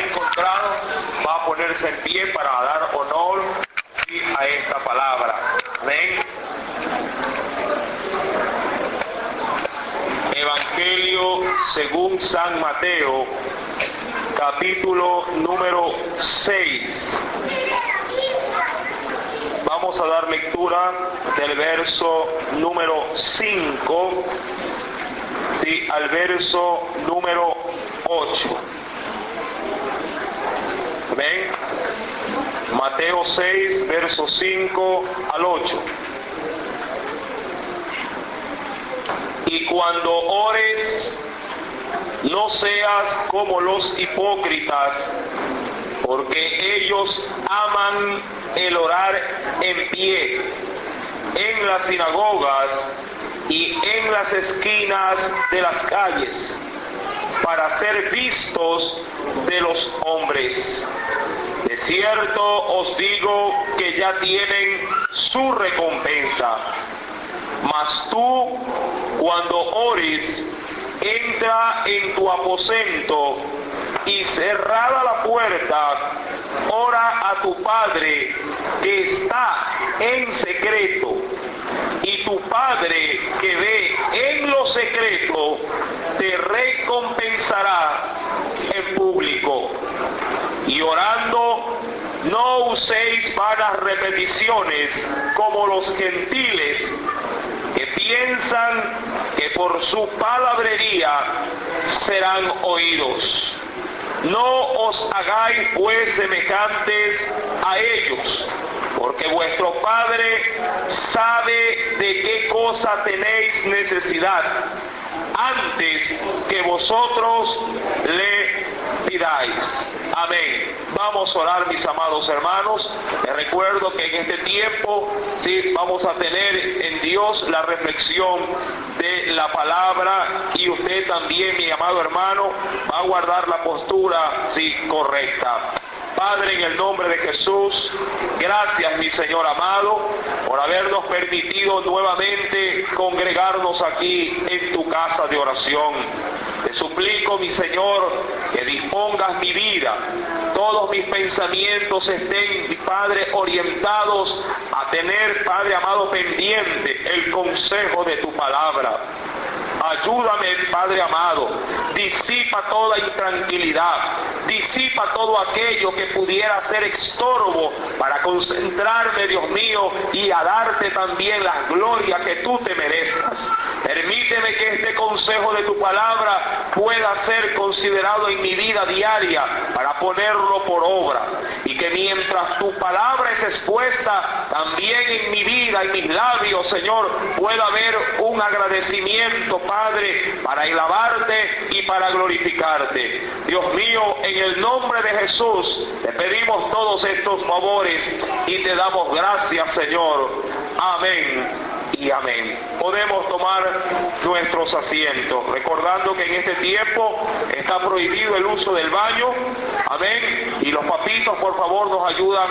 encontrado, va a ponerse en pie para dar honor a esta palabra. Amén. Evangelio según San Mateo, capítulo número 6. Vamos a dar lectura del verso número 5 al verso número 8. Amén. Mateo 6, verso 5 al 8. Y cuando ores, no seas como los hipócritas, porque ellos aman el orar en pie en las sinagogas y en las esquinas de las calles, para ser vistos de los hombres. De cierto os digo que ya tienen su recompensa. Mas tú, cuando ores, entra en tu aposento y cerrada la puerta, ora a tu Padre que está en secreto, y tu Padre que ve en lo secreto te recompensará en público. Y orando, no uséis vanas repeticiones como los gentiles, que piensan que por su palabrería serán oídos. No os hagáis pues semejantes a ellos, porque vuestro Padre sabe de qué cosa tenéis necesidad antes que vosotros le pidáis. Amén. Vamos a orar, mis amados hermanos. Les recuerdo que en este tiempo vamos a tener en Dios la reflexión de la palabra, y usted también, mi amado hermano, va a guardar la postura correcta. Padre, en el nombre de Jesús, gracias, mi Señor amado, por habernos permitido nuevamente congregarnos aquí en tu casa de oración. Te suplico, mi Señor, que dispongas mi vida, todos mis pensamientos estén, mi Padre, orientados a tener, Padre amado, pendiente el consejo de tu palabra. Ayúdame, Padre amado, disipa toda intranquilidad, disipa todo aquello que pudiera ser estorbo para concentrarme, Dios mío, y a darte también la gloria que tú te merezcas. Permíteme que este consejo de tu palabra pueda ser considerado en mi vida diaria para ponerlo por obra, y que mientras tu palabra es expuesta, también en mi vida, en mis labios, Señor, pueda haber un agradecimiento, Padre, para alabarte y para glorificarte. Dios mío, en el nombre de Jesús, te pedimos todos estos favores y te damos gracias, Señor. Amén y amén. Podemos tomar nuestros asientos, recordando que en este tiempo está prohibido el uso del baño. Amén. Y los papitos, por favor, nos ayudan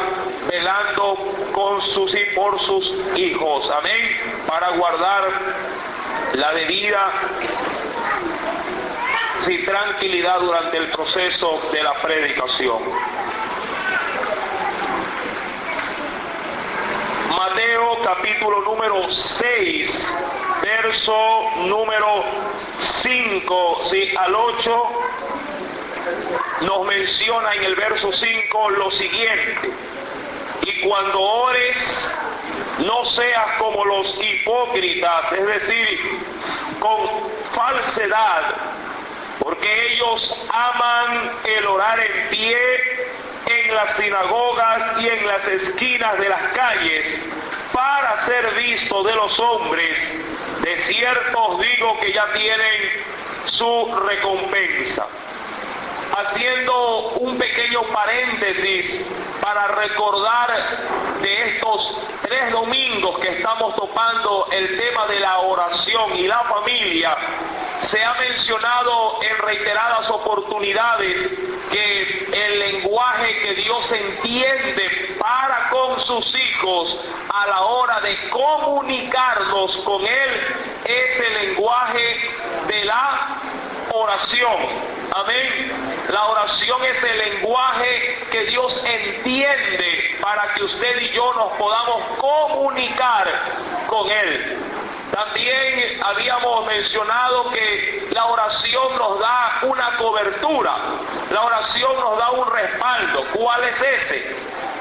velando con sus y por sus hijos. Amén. Para guardar la debida tranquilidad durante el proceso de la predicación. Mateo capítulo número 6, verso número 5 al 8, nos menciona en el verso 5 lo siguiente: y cuando ores, no seas como los hipócritas, es decir, con falsedad, porque ellos aman el orar en pie en las sinagogas y en las esquinas de las calles, para ser visto de los hombres. De cierto os digo que ya tienen su recompensa. Haciendo un pequeño paréntesis para recordar de estos 3 domingos que estamos topando el tema de la oración y la familia, se ha mencionado en reiteradas oportunidades que el lenguaje que Dios entiende para con sus hijos a la hora de comunicarnos con Él es el lenguaje de la oración. Amén. La oración es el lenguaje que Dios entiende para que usted y yo nos podamos comunicar con Él. También habíamos mencionado que la oración nos da una cobertura, la oración nos da un respaldo. ¿Cuál es ese?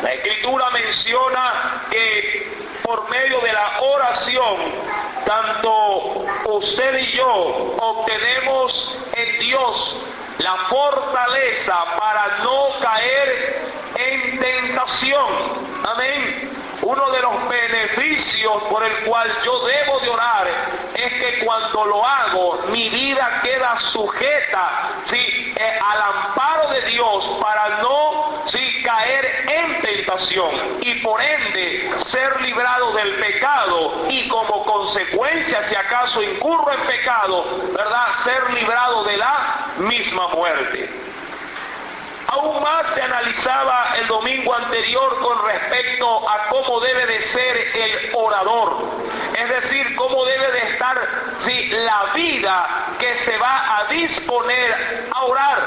La Escritura menciona que por medio de la oración, tanto usted y yo obtenemos en Dios la fortaleza para no caer en tentación. Amén. Uno de los beneficios por el cual yo debo de orar es que cuando lo hago, mi vida queda sujeta, ¿sí?, al amparo de Dios para no, ¿sí?, caer en tentación y por ende ser librado del pecado y como consecuencia, si acaso incurro en pecado, ¿verdad?, ser librado de la misma muerte. Aún más se analizaba el domingo anterior con respecto a cómo debe de ser el orador, es decir, cómo debe de estar, ¿sí?, la vida que se va a disponer a orar.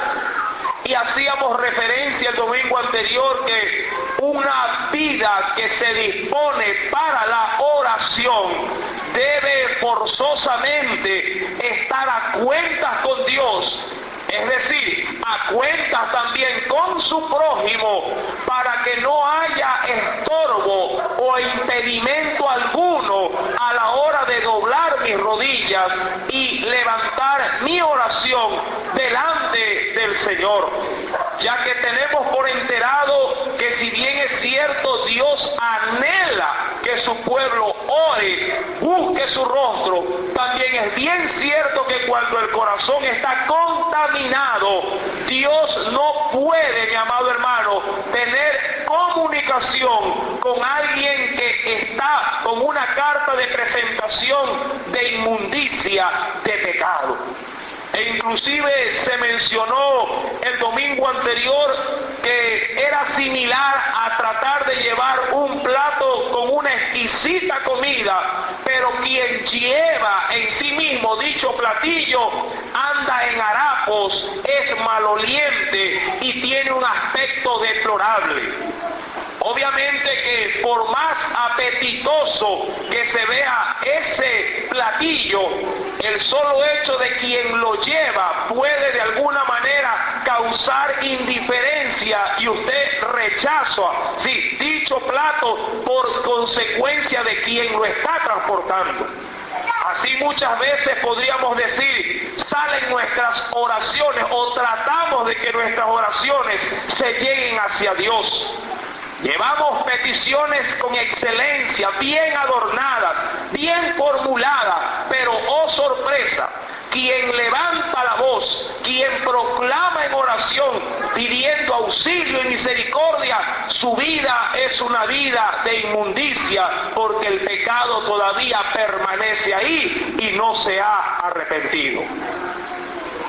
Y hacíamos referencia el domingo anterior que una vida que se dispone para la oración debe forzosamente estar a cuentas con Dios. Es decir, a cuentas también con su prójimo para que no haya estorbo o impedimento alguno a la hora de doblar mis rodillas y levantar mi oración delante del Señor. Ya que tenemos por enterado que si bien es cierto, Dios anhela que su pueblo ore, busque su rostro, también es bien cierto que cuando el corazón está contaminado, Dios no puede, mi amado hermano, tener comunicación con alguien que está con una carta de presentación de inmundicia, de pecado. E inclusive se mencionó el domingo anterior que era similar a tratar de llevar un plato con una exquisita comida, pero quien lleva en sí mismo dicho platillo anda en harapos, es maloliente y tiene un aspecto deplorable. Obviamente que por más apetitoso que se vea ese platillo, el solo hecho de quien lo lleva puede de alguna manera causar indiferencia y usted rechaza, sí, dicho plato por consecuencia de quien lo está transportando. Así muchas veces podríamos decir, salen nuestras oraciones o tratamos de que nuestras oraciones se lleguen hacia Dios. Llevamos peticiones con excelencia, bien adornadas, bien formuladas, pero oh sorpresa, quien levanta la voz, quien proclama en oración, pidiendo auxilio y misericordia, su vida es una vida de inmundicia, porque el pecado todavía permanece ahí y no se ha arrepentido.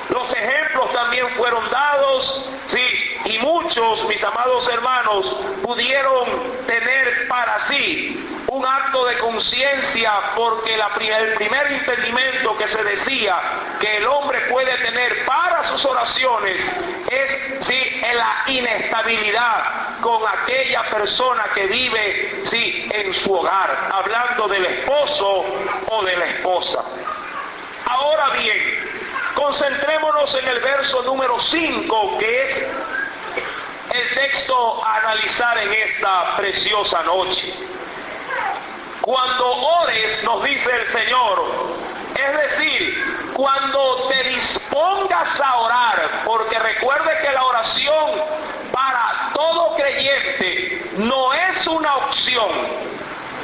Los ejemplos también fueron dados, sí, y muchos, mis amados hermanos, pudieron tener para sí un acto de conciencia, porque el primer impedimento que se decía que el hombre puede tener para sus oraciones es, sí, en la inestabilidad con aquella persona que vive, sí, en su hogar, hablando del esposo o de la esposa. Ahora bien, concentrémonos en el verso número 5, que es el texto a analizar en esta preciosa noche. Cuando ores, nos dice el Señor, es decir, cuando te dispongas a orar, porque recuerde que la oración para todo creyente no es una opción.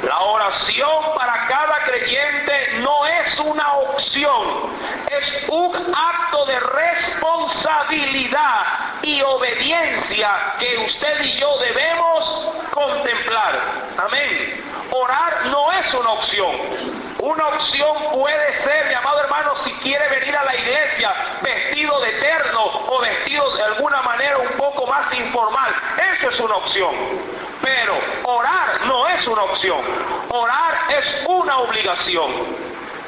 La oración para cada creyente no es una opción, es un acto de responsabilidad y obediencia que usted y yo debemos contemplar. Amén. Orar no es una opción. Una opción puede ser, mi amado hermano, si quiere venir a la iglesia vestido de terno o vestido de alguna manera un poco más informal. Eso es una opción. Pero orar no es una opción. Orar es una obligación.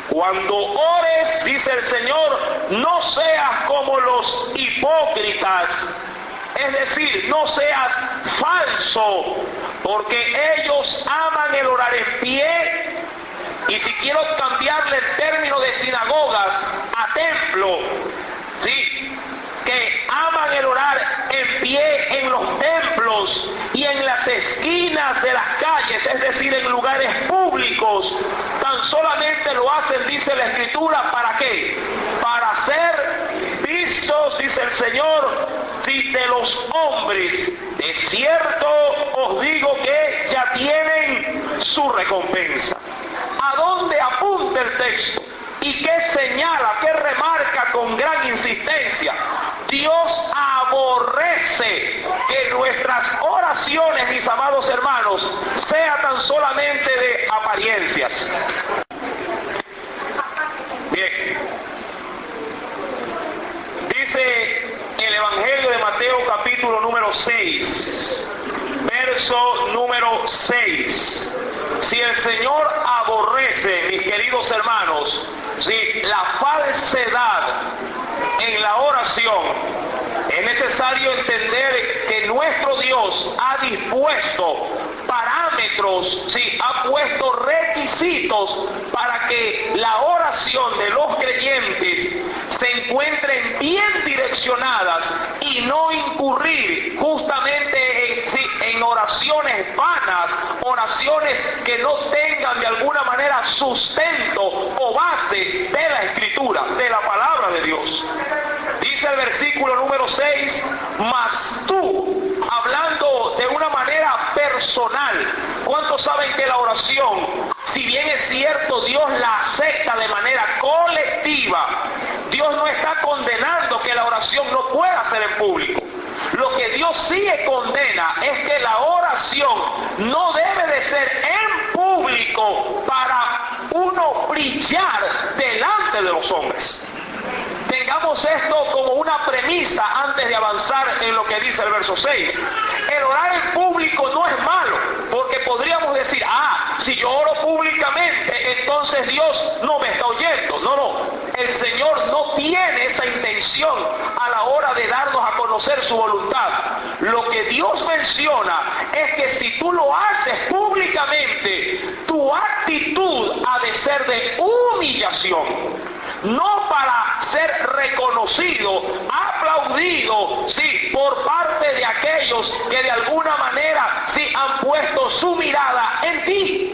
Cuando ores, dice el Señor, no seas como los hipócritas, es decir, no seas falso, porque ellos aman el orar en pie, y si quiero cambiarle el término de sinagogas a templo, ¿sí?, que aman el orar en pie en los templos y en las esquinas de las calles, es decir, en lugares públicos. Tan solamente lo hacen, dice la Escritura, ¿para qué? Para ser vistos, dice el Señor, si de los hombres. De cierto os digo que ya tienen su recompensa. ¿A dónde apunta el texto? ¿Y qué señala, qué remarca con gran insistencia? Dios aborrece que nuestras oraciones, mis amados hermanos, sean tan solamente de apariencias. Bien. Dice el Evangelio de Mateo capítulo número 6, verso número 6. Si el Señor aborrece, mis queridos hermanos, si la falsedad en la oración, es necesario entender que nuestro Dios ha dispuesto parámetros, sí, ha puesto requisitos para que la oración de los creyentes se encuentren bien direccionadas y no incurrir justamente en oraciones vanas, oraciones que no tengan de alguna manera sustento o base de la Escritura, de la palabra de Dios. Dice el versículo número 6, mas tú, hablando de una manera personal, ¿cuántos saben que la oración, si bien es cierto Dios la acepta de manera colectiva, Dios no está condenando que la oración no pueda ser en público? Lo que Dios sí condena es que la oración no debe de ser en público para uno brillar delante de los hombres. Tengamos esto como una premisa antes de avanzar en lo que dice el verso 6. El orar en público no es malo, porque podríamos decir, si yo oro públicamente, entonces Dios no me está oyendo. No, el Señor no tiene esa intención a la hora de darnos a conocer su voluntad. Lo que Dios menciona es que si tú lo haces públicamente, tu actitud ha de ser de humillación. No para ser reconocido, aplaudido, sí, por parte de aquellos que de alguna manera sí han puesto su mirada en ti.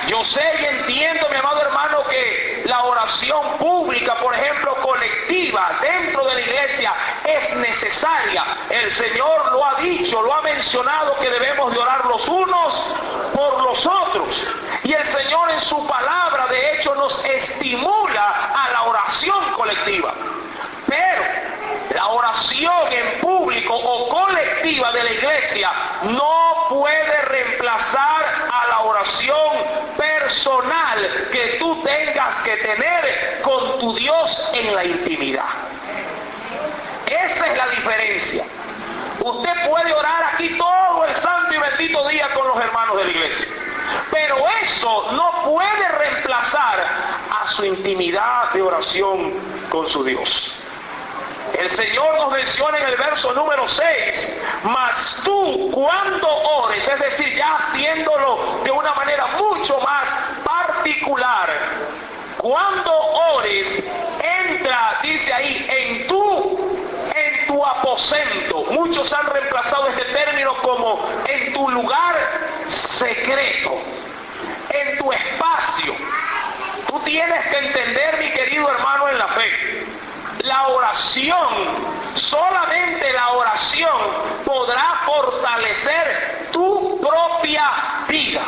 Yo sé y entiendo, mi amado hermano, que la oración pública, por ejemplo, colectiva, dentro de la iglesia, es necesaria. El Señor lo ha dicho, lo ha mencionado, que debemos de orar los unos por los otros. Y el Señor en su palabra, de hecho, nos estimula a la oración colectiva. Pero la oración en público o colectiva de la iglesia no puede reemplazar a la oración personal que tú tengas que tener con tu Dios en la intimidad. Esa es la diferencia. Usted puede orar aquí todo el santo y bendito día con los hermanos de la iglesia, pero eso no puede reemplazar a su intimidad de oración con su Dios. El Señor nos menciona en el verso número 6, mas tú cuando ores, es decir, ya haciéndolo de una manera mucho más particular, cuando ores, entra, dice ahí, en tu aposento. Muchos han reemplazado este término como en tu lugar secreto, en tu espacio. Tú tienes que entender, mi querido hermano en la fe, la oración, solamente la oración podrá fortalecer tu propia vida.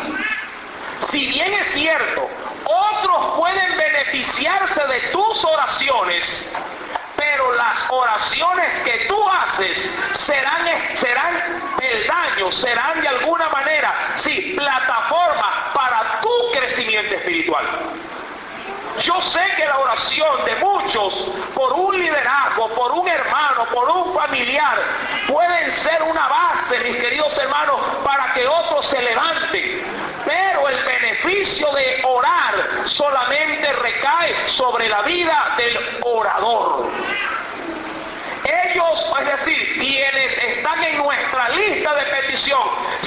Si bien es cierto, otros pueden beneficiarse de tus oraciones, pero las oraciones que tú haces serán peldaños, serán de alguna manera, sí, plataforma para tu crecimiento espiritual. Yo sé que la oración de muchos por un liderazgo, por un hermano, por un familiar, pueden ser una base, mis queridos hermanos, para que otros se levanten. pero el beneficio de orar solamente recae sobre la vida del orador. Ellos, es decir, quienes están en nuestra lista de petición,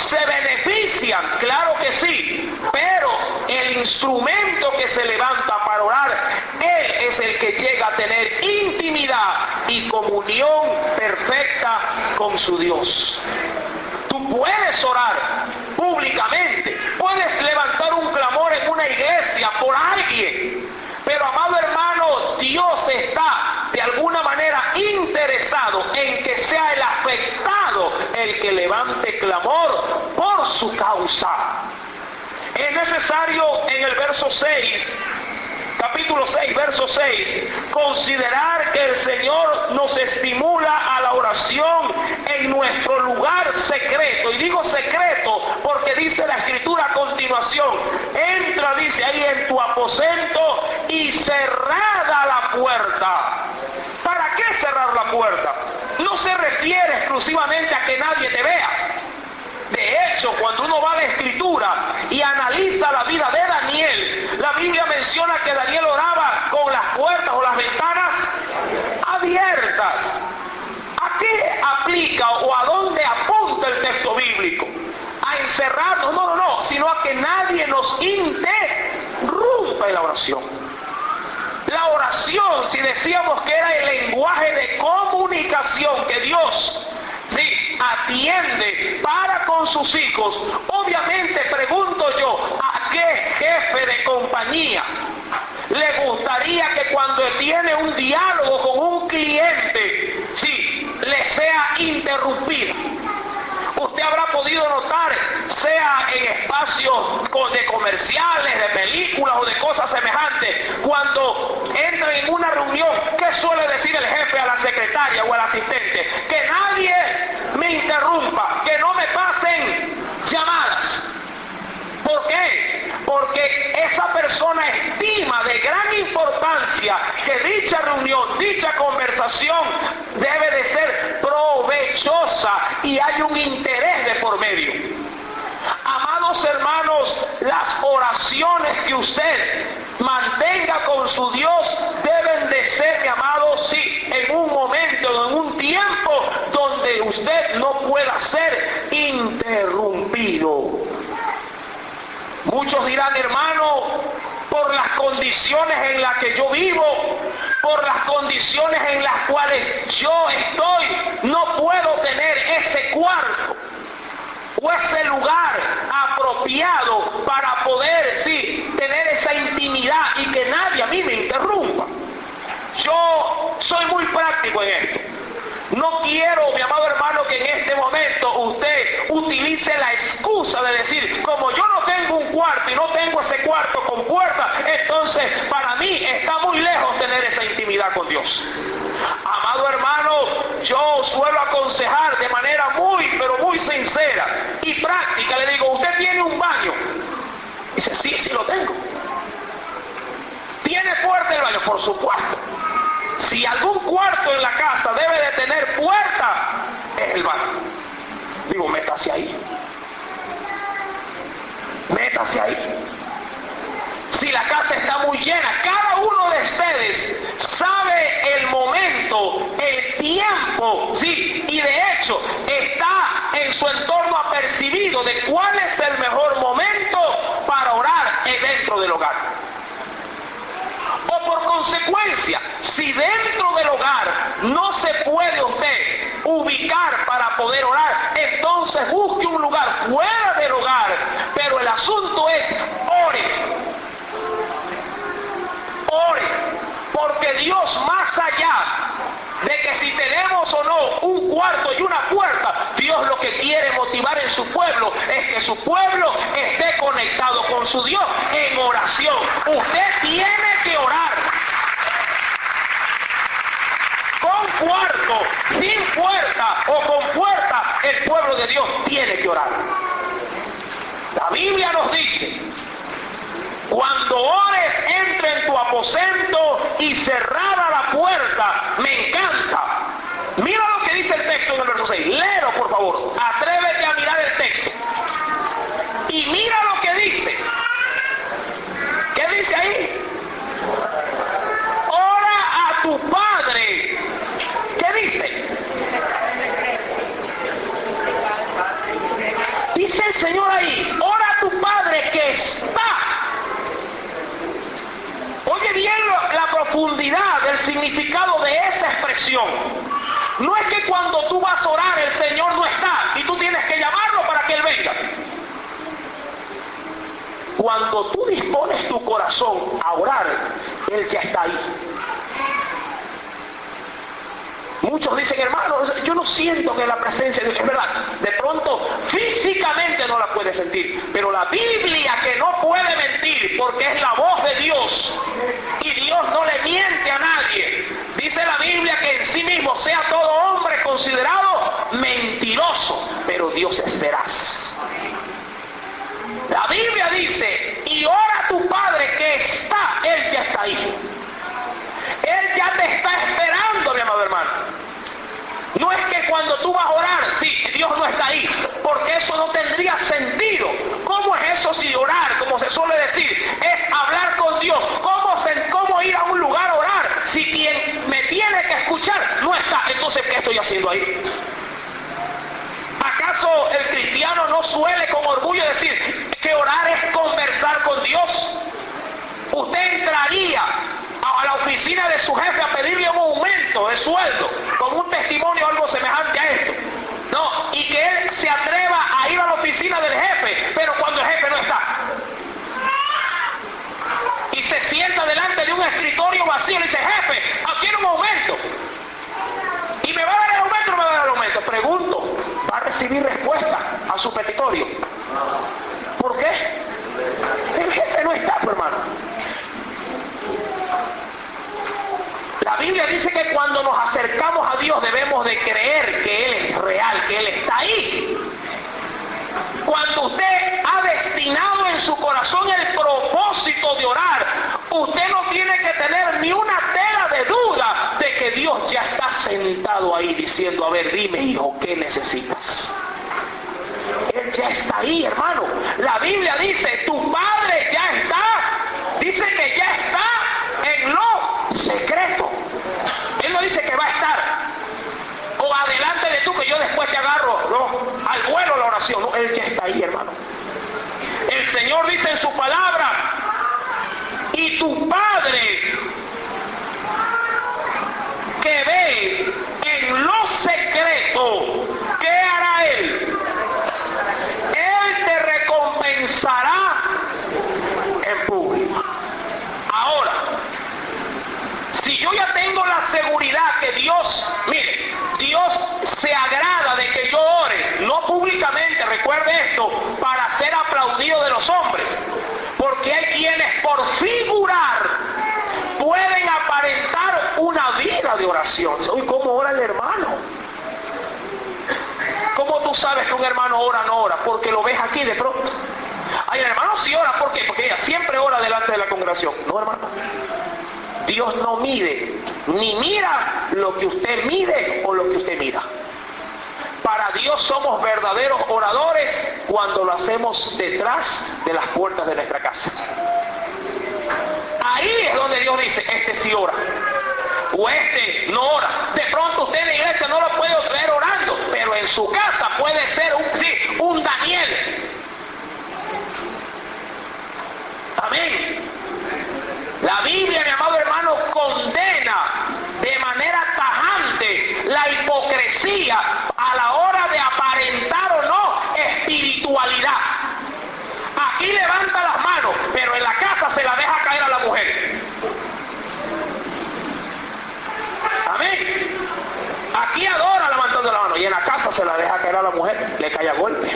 se benefician, claro que sí, pero el instrumento que se levanta para orar, él es el que llega a tener intimidad y comunión perfecta con su Dios. Tú puedes orar públicamente, puedes levantar un clamor en una iglesia por alguien, pero amado hermano, Dios está de alguna manera interesado en que sea el afectado el que levante clamor por su causa. Es necesario en el verso 6, capítulo 6, verso 6, considerar que el Señor nos estimula a la oración en nuestro lugar secreto. Y digo secreto porque dice la Escritura a continuación, entra, dice ahí, en tu aposento y cerrada la puerta. ¿Para qué cerrar la puerta? No se refiere exclusivamente a que nadie te vea. De hecho, cuando uno va a la Escritura y analiza la vida de Daniel, la Biblia menciona que Daniel oraba con las puertas o las ventanas abiertas. ¿A qué aplica o a dónde apunta el texto bíblico? ¿A encerrarnos? No, sino a que nadie nos interrumpa en la oración. La oración, si decíamos que era el lenguaje de comunicación que Dios atiende para con sus hijos, obviamente pregunto yo, ¿a qué jefe de compañía le gustaría que cuando tiene un diálogo con un cliente, le sea interrumpido? Usted habrá podido notar, sea en espacios de comerciales, de películas o de cosas semejantes, cuando entra en una reunión, ¿qué suele decir el jefe a la secretaria o al asistente? Que nadie me interrumpa, que no me pasen llamadas. ¿Por qué? Porque esa persona estima de gran importancia que dicha reunión, dicha conversación debe de ser provechosa y hay un interés de por medio. Amados hermanos, las oraciones que usted mantenga con su Dios deben de ser, mi amado, en un momento, en un tiempo donde usted no pueda ser interrumpido. Muchos dirán, hermano, por las condiciones en las que yo vivo, por las condiciones en las cuales yo estoy, no puedo tener ese cuarto o ese lugar apropiado para poder, tener esa intimidad y que nadie a mí me interrumpa. Yo soy muy práctico en esto. No quiero, mi amado hermano, que en este momento usted utilice la excusa de decir, como yo no tengo un cuarto y no tengo ese cuarto con puerta, entonces para mí está muy lejos tener esa intimidad con Dios. Amado hermano, yo suelo aconsejar de manera muy, pero muy sincera y práctica. Le digo, ¿usted tiene un baño? Dice, sí lo tengo. ¿Tiene puerta en el baño? Por supuesto. Si algún cuarto en la casa debe de tener puerta, es el baño. Digo, métase ahí. Métase ahí. Si la casa está muy llena, cada uno de ustedes sabe el momento, el tiempo, y de hecho está en su entorno apercibido de cuál es el mejor momento para orar dentro del hogar. O por consecuencia, si dentro del hogar no se puede usted ubicar para poder orar, entonces busque un lugar fuera del hogar. Pero el asunto es, ore, porque Dios, más allá de que si tenemos o no un cuarto y una puerta, Dios lo que quiere motivar en su pueblo es que su pueblo esté conectado con su Dios en oración. Usted tiene que orar. Con cuarto, sin puerta o con puerta, el pueblo de Dios tiene que orar. La Biblia nos dice, cuando ores, entra en tu aposento y cerrada la puerta. Me encanta. Mira lo que dice el texto en el verso 6. Léelo, por favor. Atrévete a mirar el texto. Y mira lo que dice. significado de esa expresión. No es que cuando tú vas a orar el Señor no está y tú tienes que llamarlo para que Él venga. Cuando tú dispones tu corazón a orar, Él ya está ahí. Muchos dicen, hermano, yo no siento que la presencia de Dios, es verdad, de pronto físicamente no la puedes sentir, pero la Biblia, que no puede mentir porque es la voz de Dios y Dios no le miente a nadie, dice la Biblia que en sí mismo sea todo hombre considerado mentiroso, pero Dios es veraz. La Biblia dice, y ora a tu Padre que está, Él ya está ahí. Él ya te está esperando, mi amado hermano. No es que cuando tú vas a orar, sí, Dios no está ahí, porque eso no tendría sentido. ¿Cómo es eso si orar, como se suele decir, es hablar con Dios? ¿Cómo ir a un lugar a orar si quien me tiene que escuchar no está? Entonces, ¿qué estoy haciendo ahí? ¿Acaso el cristiano no suele con orgullo decir que orar es conversar con Dios? Usted entraría a la oficina de su jefe a pedirle un aumento de sueldo con un testimonio o algo semejante a esto. No, y que él se atreva a ir a la oficina del jefe, pero cuando el jefe no está. Y se sienta delante de un escritorio vacío y le dice, jefe, quiero un aumento. ¿Y me va a dar el aumento o no me va a dar el aumento? Pregunto, ¿va a recibir respuesta a su petitorio? ¿Por qué? El jefe no está, hermano. La Biblia dice que cuando nos acercamos a Dios debemos de creer que Él es real, que Él está ahí. Cuando usted ha destinado en su corazón el propósito de orar, usted no tiene que tener ni una tela de duda de que Dios ya está sentado ahí diciendo, a ver, dime, hijo, ¿qué necesitas? Él ya está ahí, hermano. La Biblia dice, tu Padre ya está. Dice que ya está en lo secreto. Él no dice que va a estar o adelante de tú que yo después te agarro, no, al vuelo la oración. No, Él ya está ahí, hermano. El Señor dice en su palabra, y tu Padre que ve en lo secreto, ¿qué hará Él? Él te recompensará en público. Ahora, si yo ya tengo la seguridad que Dios, mire, Dios se agrada de que yo ore, no públicamente, recuerde esto, para ser aplaudido de los hombres, porque hay quienes por figurar pueden aparentar una vida de oración. Uy, ¿cómo ora el hermano? ¿Cómo tú sabes que un hermano ora o no ora? Porque lo ves aquí de pronto. Ay, el hermano sí ora, ¿por qué? Porque ella siempre ora delante de la congregación. No, hermano. Dios no mide, ni mira lo que usted mide o lo que usted mira. Para Dios somos verdaderos oradores cuando lo hacemos detrás de las puertas de nuestra casa. Ahí es donde Dios dice, este sí ora, o este no ora. De pronto usted en la iglesia no lo puede ver orando, pero en su casa puede ser un Daniel. Amén. La Biblia, mi amado hermano, condena de manera tajante la hipocresía a la hora de aparentar o no espiritualidad. Aquí levanta las manos, pero en la casa se la deja caer a la mujer. Amén. Aquí adora levantando la mano y en la casa se la deja caer a la mujer, le cae a golpe.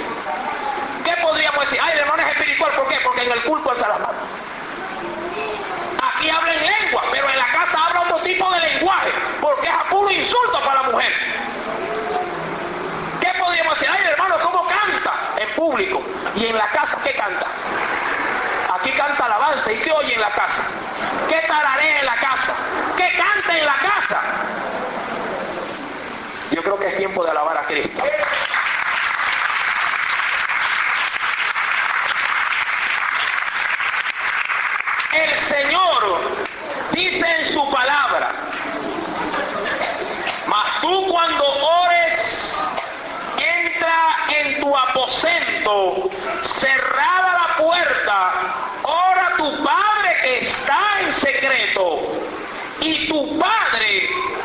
¿Qué podríamos decir? Ay, el hermano es espiritual, ¿por qué? Porque en el culto alza las manos. Aquí habla en lengua, pero en la casa habla otro tipo de lenguaje, porque es a puro insulto para la mujer. ¿Qué podríamos decir? Ay, hermano, ¿cómo canta? En público. ¿Y en la casa qué canta? Aquí canta alabanza. ¿Y qué oye en la casa? ¿Qué tararea en la casa? ¿Qué canta en la casa? Yo creo que es tiempo de alabar a Cristo. El Señor dice en su palabra, mas tú cuando ores, entra en tu aposento, cerrada la puerta, ora a tu Padre que está en secreto, y tu Padre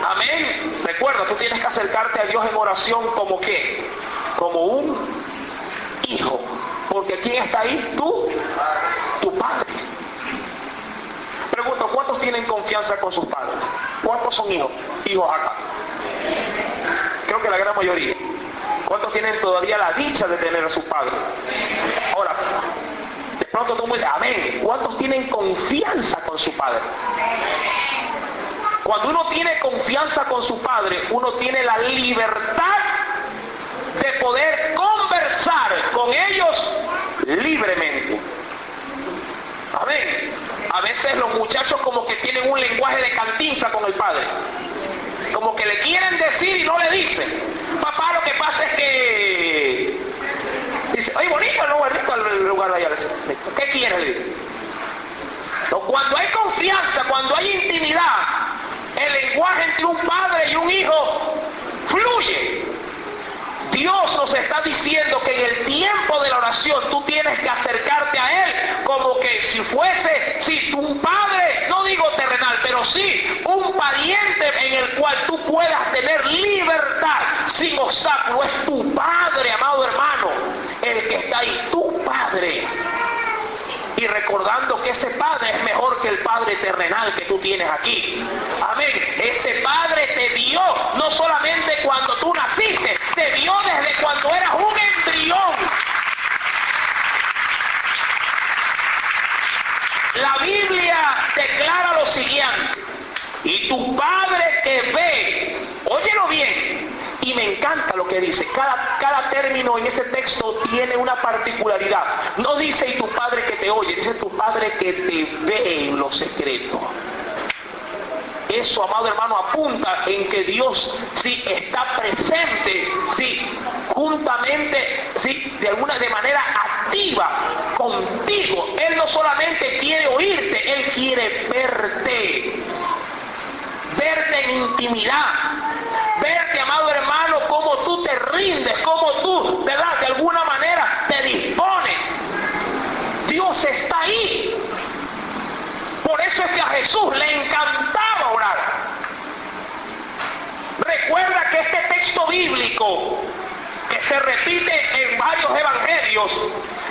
Amén. Recuerda, tú tienes que acercarte a Dios en oración como ¿qué? Como un hijo. Porque ¿quién está ahí? Tú, tu padre. Pregunto, ¿cuántos tienen confianza con sus padres? ¿Cuántos son hijos? Hijos acá. Creo que la gran mayoría. ¿Cuántos tienen todavía la dicha de tener a su padre? Ahora, de pronto tú me dices, amén. ¿Cuántos tienen confianza con su padre? Cuando uno tiene confianza con su padre, uno tiene la libertad de poder conversar con ellos libremente. Amén. A veces los muchachos como que tienen un lenguaje de cantinfla con el padre. Como que le quieren decir y no le dicen. Papá, lo que pasa es que... Dice, oye, bonito, no, es rico el lugar de allá. ¿Qué quieres? Cuando hay confianza, cuando hay intimidad, el lenguaje entre un padre y un hijo fluye. Dios nos está diciendo que en el tiempo de la oración tú tienes que acercarte a Él como que si fuese, si un padre, no digo terrenal, pero sí un pariente en el cual tú puedas tener libertad sin obstáculo. Es tu padre, amado hermano, el que está ahí, tu padre. Y recordando que ese padre es mejor que el padre terrenal que tú tienes aquí. Amén. Ese padre te vio no solamente cuando tú naciste, te vio desde cuando eras un embrión. La Biblia declara lo siguiente: y tu padre que ve, óyelo bien, y me encanta lo que dice, cada término en ese texto tiene una particularidad. No dice y tu padre que te oye, dice tu padre que te ve en lo secreto. Eso, amado hermano, apunta en que Dios sí está presente, sí, juntamente, sí, de manera activa contigo. Él no solamente quiere oírte, Él quiere verte en intimidad, verte, amado hermano, cómo tú te rindes, cómo tú, ¿verdad?, de alguna manera te dispones. Dios está ahí. Por eso es que a Jesús le encantaba orar. Recuerda que este texto bíblico, que se repite en varios evangelios,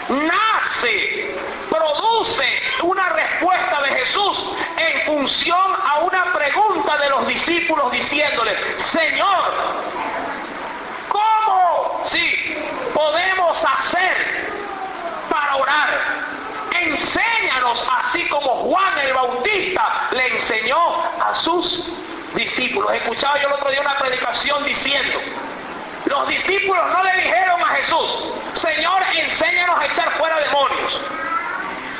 nace, produce una respuesta de Jesús en función a una pregunta de los discípulos diciéndole: Señor, ¿cómo podemos hacer para orar? Enséñanos, así como Juan el Bautista le enseñó a sus discípulos. Escuchaba yo el otro día una predicación diciendo, los discípulos no le dijeron a Jesús: Señor, enséñanos a echar fuera demonios.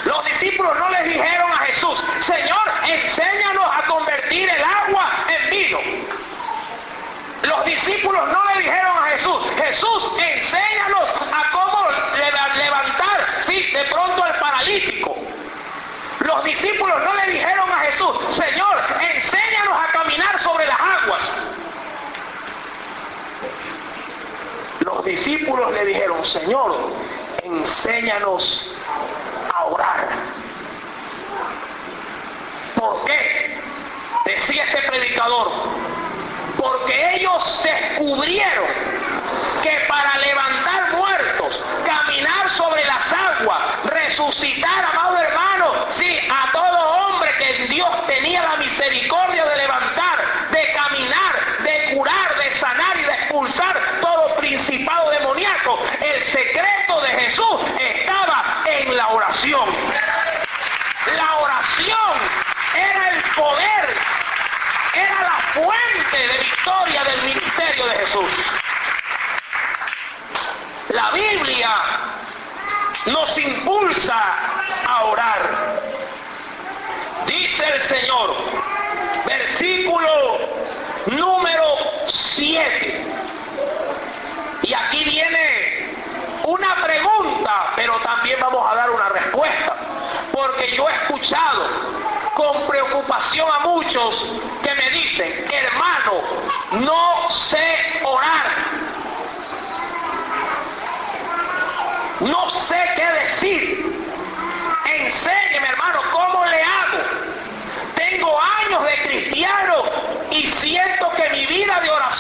Los discípulos no les dijeron a Jesús: Señor, enséñanos a convertir el agua en vino. Los discípulos no le dijeron a Jesús: Jesús, enséñanos a cómo levantar, de pronto al paralítico. Los discípulos no le dijeron a Jesús: Señor, enséñanos a caminar sobre las aguas. Los discípulos le dijeron: Señor, enséñanos a orar. ¿Por qué? Decía ese predicador: porque ellos descubrieron que para levantar muertos, caminar sobre las aguas, resucitar, amado hermano, a todo hombre que Dios tenía la misericordia de levantar, de caminar, de curar, de sanar y de expulsar todo principado demoníaco, el secreto de Jesús estaba en la oración. La oración era el poder, era la fuente de victoria del ministerio de Jesús. La Biblia nos impulsa a orar. Dice el Señor, versículo número 7. Y aquí viene una pregunta, pero también vamos a dar una respuesta. Porque yo he escuchado con preocupación a muchos que me dicen: hermano, no sé orar. No sé qué decir. Enséñeme, hermano, ¿cómo le hago? Tengo años de cristiano y siento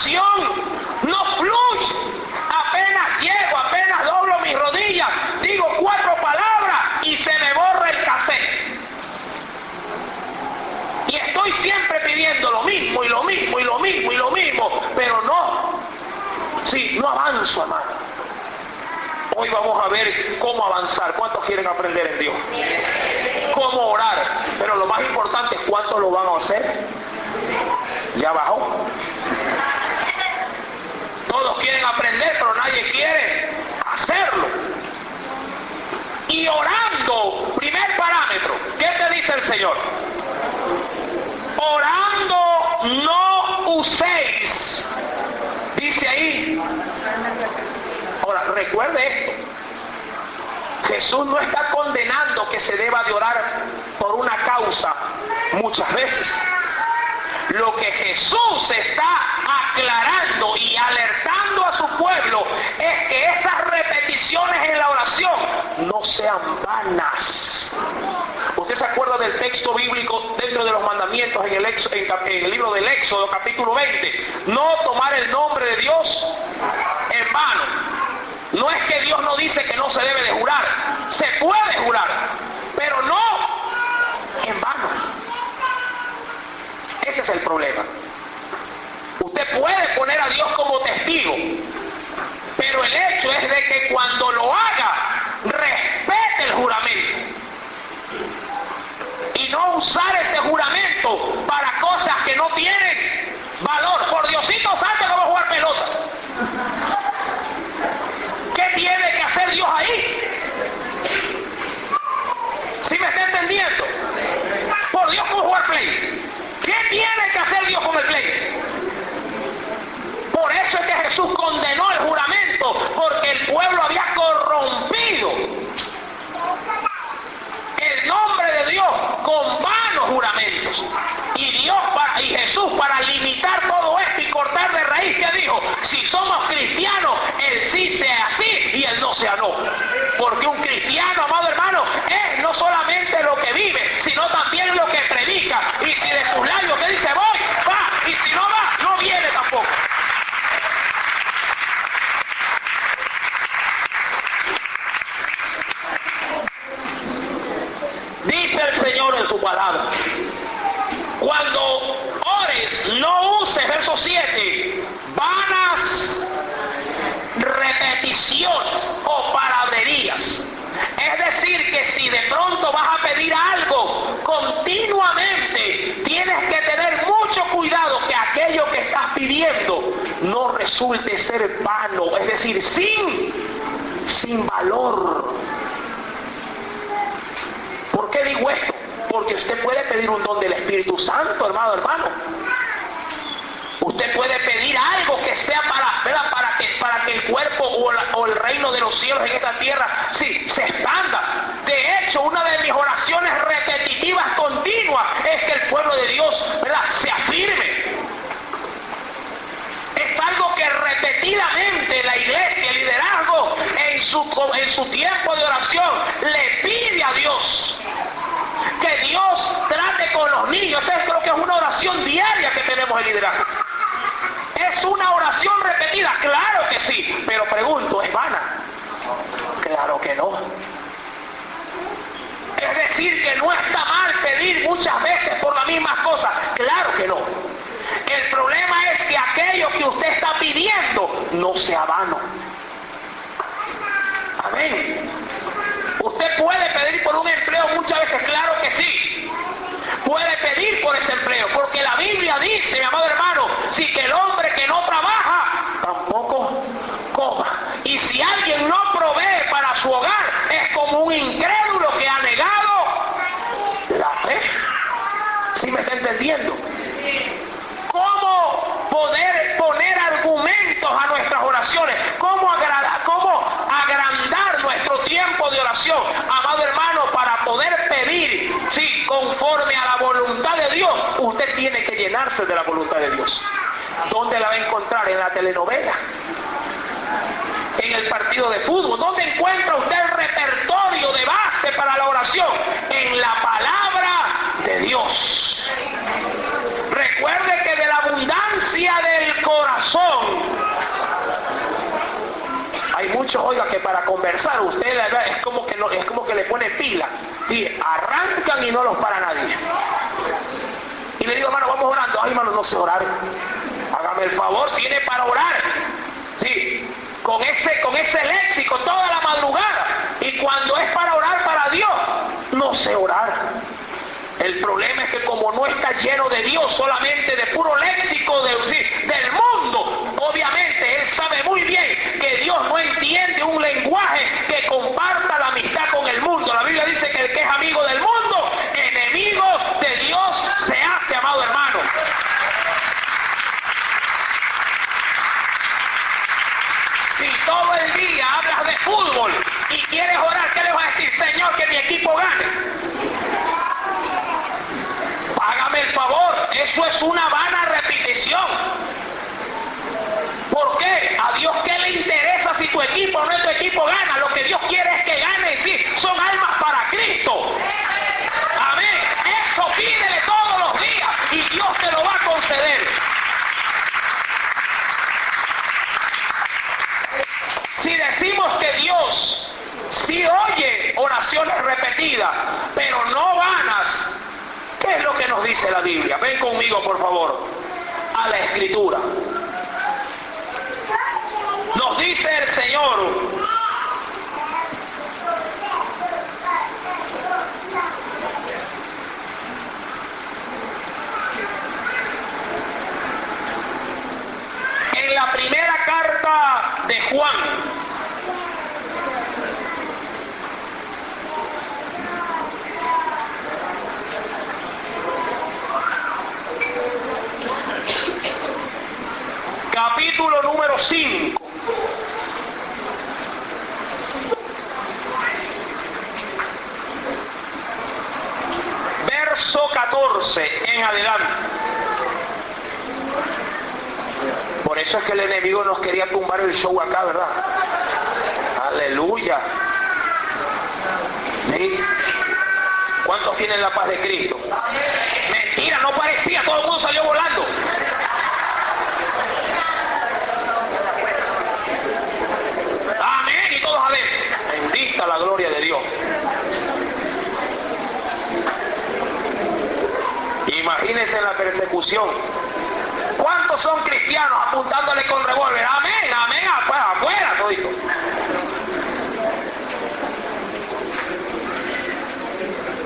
oración no fluye. Apenas llego, apenas doblo mis rodillas, digo 4 palabras y se me borra el cassette. Y estoy siempre pidiendo lo mismo y lo mismo y lo mismo y lo mismo, pero no avanzo, hermano. Hoy vamos a ver cómo avanzar. ¿Cuántos quieren aprender en Dios? Cómo orar. Pero lo más importante es cuántos lo van a hacer. Ya bajó. Todos quieren aprender, pero nadie quiere hacerlo. Y orando, primer parámetro, ¿qué te dice el Señor? Orando no uséis. Dice ahí. Ahora, recuerde esto. Jesús no está condenando que se deba de orar por una causa muchas veces. Lo que Jesús está aclarando y alertando a su pueblo es que esas repeticiones en la oración no sean vanas. ¿Usted se acuerda del texto bíblico dentro de los mandamientos en el libro del Éxodo, capítulo 20? No tomar el nombre de Dios en vano. No es que Dios no dice que no se debe de jurar. Se puede jurar, pero no en vano. Ese es el problema. Usted puede poner a Dios como testigo, pero el hecho es de que cuando lo haga, respete el juramento. Y no usar ese juramento para cosas que no tienen valor. Por Diosito santo, no va a jugar pelota. ¿Qué tiene que hacer Dios ahí? ¿Sí me está entendiendo? Por Dios, ¿cómo jugar play? ¿Qué tiene que hacer Dios con el play? Por eso es que Jesús condenó el juramento, porque el pueblo había corrompido el nombre de Dios con vanos juramentos. Y Jesús, para limitar todo esto y cortar de raíz, ¿qué dijo? Si somos cristianos, el sí sea sí y el no sea no. Porque un cristiano, amado hermano, es no solamente lo que vive, sino también lo que predica. Y si de sus labios que dice voy, va, y si no va, no viene tampoco. Dice el Señor en su palabra: cuando ores, no uses, verso 7, vanas repeticiones o palabrerías. Es decir, que si de pronto vas a pedir algo continuamente, tienes que tener mucho cuidado que aquello que estás pidiendo no resulte ser vano, es decir, sin valor. ¿Por qué digo esto? Porque usted puede pedir un don del Espíritu Santo, hermano. Usted puede pedir algo que sea para que el cuerpo o el reino de los cielos en esta tierra sí, se expanda. De hecho, una de mis oraciones repetitivas continuas es que el pueblo de Dios, ¿verdad?, se afirme. Es algo que repetidamente la iglesia, el liderazgo, en su tiempo de oración, le pide a Dios. Que Dios trate con los niños. Eso creo que es una oración diaria que tenemos el liderazgo. ¿Es una oración repetida? Claro que sí. Pero pregunto, ¿es vana? Claro que no. Es decir, que no está mal pedir muchas veces por las mismas cosas. Claro que no. El problema es que aquello que usted está pidiendo no sea vano. Amén. Usted puede pedir por un empleo muchas veces, claro que sí. Puede pedir por ese empleo, porque la Biblia dice, mi amado hermano, si que el hombre que no trabaja, tampoco coma. Y si alguien no provee para su hogar, es como un incrédulo que ha negado la fe. ¿Sí me está entendiendo? ¿Cómo poder poner argumentos a nuestras oraciones? ¿Cómo agrandar nuestro tiempo de oración, amado hermano, para poder pedir, sí, conforme a la voluntad de Dios? Usted tiene que llenarse de la voluntad de Dios. ¿Dónde la va a encontrar? En la telenovela, en el partido de fútbol. ¿Dónde encuentra usted el repertorio de base para la oración? En la palabra de Dios. Recuerde que de la abundancia del corazón para conversar usted es como que le pone pila y arrancan y no los para nadie. Y le digo, hermano, vamos orando. Ay, hermano, no sé orar. Hágame el favor, tiene para orar. Sí, con ese léxico toda la madrugada. Y cuando es para orar para Dios, no sé orar. El problema es que como no está lleno de Dios, solamente de puro léxico del mundo, obviamente él sabe muy bien que Dios no entiende un lenguaje que comparta la amistad con el mundo. La Biblia dice que el que es amigo del mundo, enemigo de Dios se hace, amado hermano. Si todo el día hablas de fútbol y quieres orar, ¿qué le vas a decir? Señor, que mi equipo gane. Hágame el favor, eso es una vana repetición. ¿Por qué? A Dios ¿qué le interesa si tu equipo o no tu equipo gana? Lo que Dios quiere es que gane, sí, son almas para Cristo. Amén. Eso pídele todos los días y Dios te lo va a conceder. Si decimos que Dios sí oye oraciones repetidas, pero no vanas, ¿qué es lo que nos dice la Biblia? Ven conmigo, por favor, a la Escritura. Nos dice el Señor, en la primera carta de Juan, capítulo número 5. Verso 14 en adelante. Por eso es que el enemigo nos quería tumbar el show acá, ¿verdad? Aleluya. ¿Sí? ¿Cuántos tienen la paz de Cristo? Mentira, no parecía, todo el mundo salió volando. Amén, y todos adentro. Bendita la gloria de Dios. Imagínense la persecución. ¿Cuántos son cristianos apuntándole con revólver? Amén, amén, afuera todito.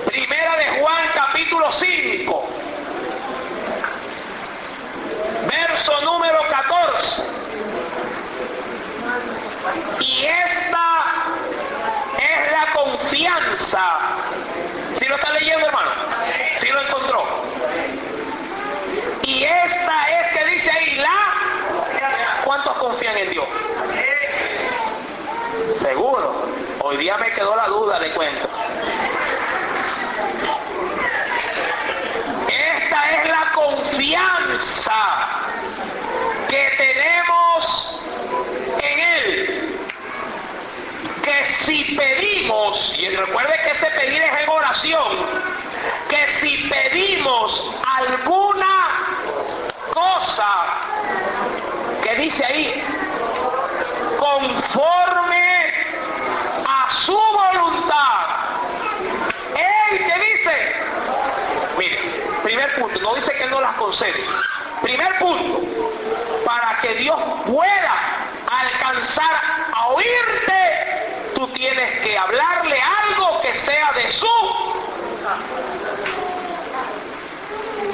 Primera de Juan, capítulo 5. Verso número 14. Y esta es la confianza. ¿Sí lo está leyendo, hermano? ¿Sí lo encontró? Y esta es, que dice ahí, ¿cuántos confían en Dios? Seguro. Hoy día me quedó la duda, le cuento. Esta es la confianza que tenemos en Él, que si pedimos, y recuerde que ese pedir es en oración, que si pedimos alguna cosa, que dice ahí, conforme a su voluntad, Él, que dice, mire, primer punto, no dice que no las concede. Primer punto, para que Dios pueda alcanzar a oírte, tú tienes que hablarle algo que sea de su.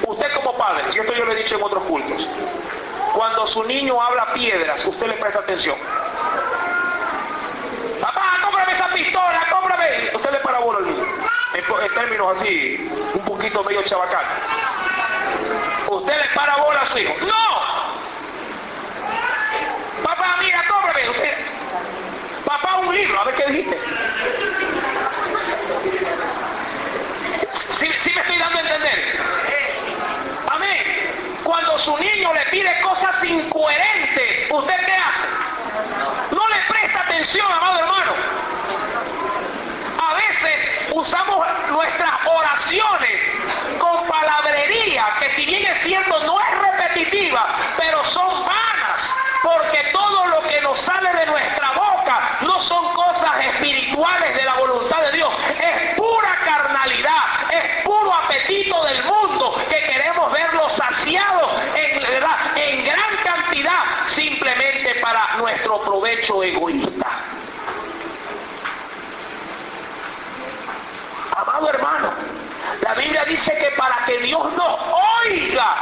Usted como padre, y esto yo lo he dicho en otros cultos, cuando su niño habla piedras, usted le presta atención. Papá, cómprame esa pistola, cómprame. Usted le parabola al niño, en términos así, un poquito medio chabacán. Usted le parabola a su hijo. ¡No! Papá, mira, cómprame. Usted, papá, un libro, a ver qué dijiste. ¿Sí me estoy dando a entender? Amén. Cuando su niño le pide cosas incoherentes, ¿usted qué hace? No le presta atención, amado hermano. A veces usamos nuestras oraciones con palabrería, que si bien es cierto no es repetitiva, pero son vanas, porque todo lo que nos sale de nuestra boca no son cosas nuestro provecho egoísta. Amado hermano, la Biblia dice que para que Dios nos oiga,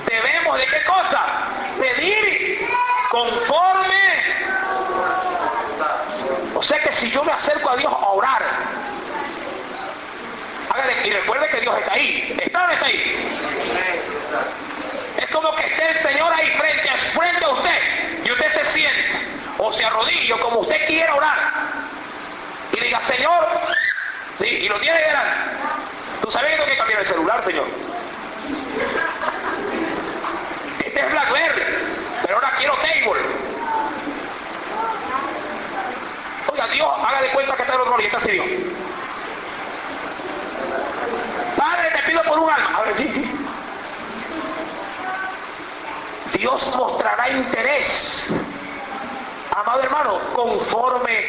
debemos ¿de qué cosa? Pedir conforme. O sea que si yo me acerco a Dios a orar, hágale, y recuerde que Dios está ahí. ¿Está o no está ahí? Es como que esté el Señor ahí frente a usted, y usted se siente o se arrodilla como usted quiera orar y diga, Señor, sí, y lo tiene delante. Tú sabes que tengo que cambiar el celular, Señor. Este es BlackBerry, pero ahora quiero Table. Oiga, Dios, haga de cuenta que está en otro lado y está así Dios. Padre, te pido por un alma. A ver, sí. Dios mostrará interés, amado hermano, conforme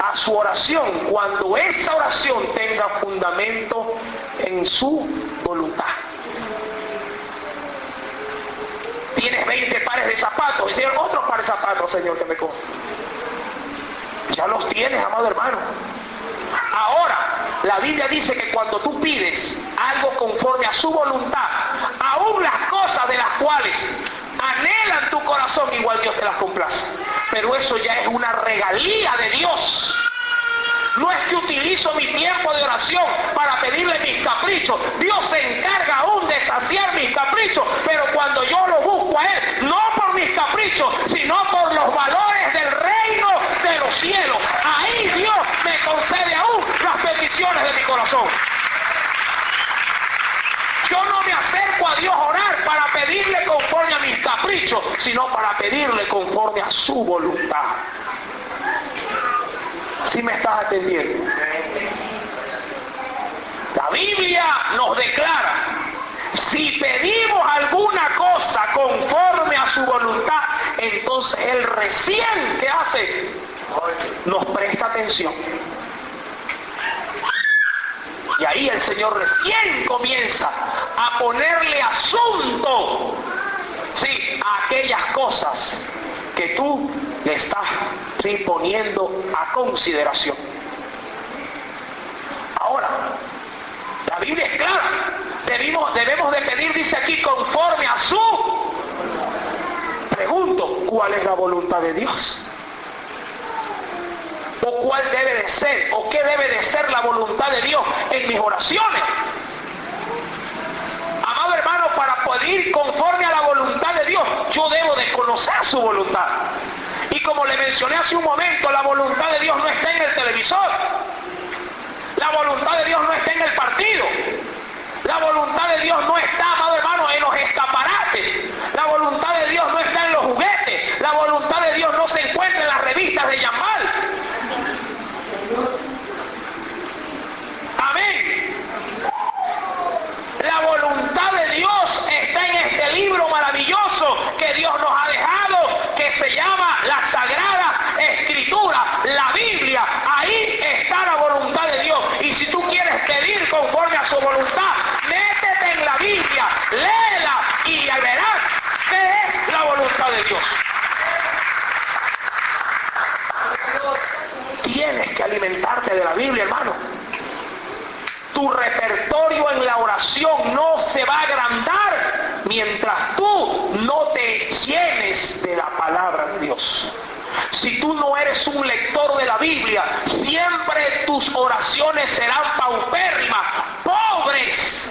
a su oración, cuando esa oración tenga fundamento en su voluntad. Tienes 20 pares de zapatos, y Señor, otros pares de zapatos, Señor, que me compre. Ya los tienes, amado hermano. Ahora, la Biblia dice que cuando tú pides algo conforme a su voluntad, aún las cosas de las cuales anhelan tu corazón, igual Dios te las complace. Pero eso ya es una regalía de Dios. No es que utilizo mi tiempo de oración para pedirle mis caprichos. Dios se encarga aún de saciar mis caprichos, pero cuando yo lo busco a Él, no por mis caprichos, sino por los valores del reino de los cielos, ahí Dios me concede aún las peticiones de mi corazón. Yo no me acerco a Dios a orar para pedirle conforme a mis caprichos, sino para pedirle conforme a su voluntad. ¿Sí me estás atendiendo? La Biblia nos declara, si pedimos alguna cosa conforme a su voluntad, entonces Él recién, ¿qué hace? Nos presta atención. Y ahí el Señor recién comienza a ponerle asunto, sí, a aquellas cosas que tú le estás poniendo a consideración. Ahora, la Biblia es clara. Debemos de pedir, dice aquí, conforme a su. Pregunto, ¿cuál es la voluntad de Dios? ¿O cuál debe de ser? ¿O qué debe de ser la voluntad de Dios en mis oraciones? Amado hermano, para pedir conforme a la voluntad de Dios, yo debo de conocer su voluntad. Y como le mencioné hace un momento, la voluntad de Dios no está en el televisor. La voluntad de Dios no está en el partido. La voluntad de Dios no está, amado hermano, en los escaparates. La voluntad de Dios no está en los juguetes. La voluntad de Dios no se encuentra en las revistas de Yamal. Amén. La voluntad de Dios está en este libro maravilloso que Dios nos ha dejado, que se llama la Sagrada Escritura, la Biblia. Ahí está la voluntad de Dios. Y si tú quieres pedir conforme a su voluntad, métete en la Biblia, léela y verás qué es la voluntad de Dios. Tienes que alimentarte de la Biblia, hermano. Tu repertorio en la oración no se va a agrandar mientras tú no te llenes de la palabra de Dios. Si tú no eres un lector de la Biblia, siempre tus oraciones serán paupérrimas, pobres.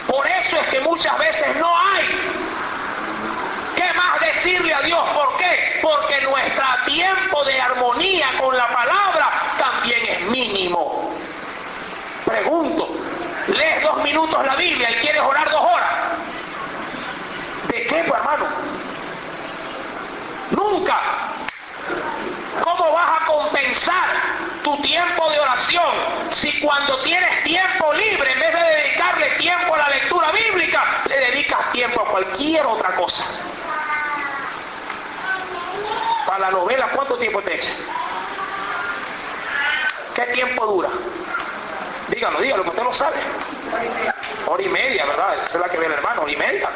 Por eso es que muchas veces no hay ¿qué más decirle a Dios? ¿Por qué? Porque nuestro tiempo de armonía con la palabra también es mínimo. Pregunto, lees 2 minutos la Biblia y quieres orar 2 horas. ¿De qué, pues, hermano? Nunca. ¿Cómo vas a compensar tu tiempo de oración si cuando tienes tiempo libre, en vez de dedicarle tiempo a la lectura bíblica, le dedicas tiempo a cualquier otra cosa? Para la novela, ¿cuánto tiempo te echa? ¿Qué tiempo dura? Dígalo, que usted lo sabe. 1 hora y media, ¿verdad? Esa es la que ve el hermano, 1 hora y media.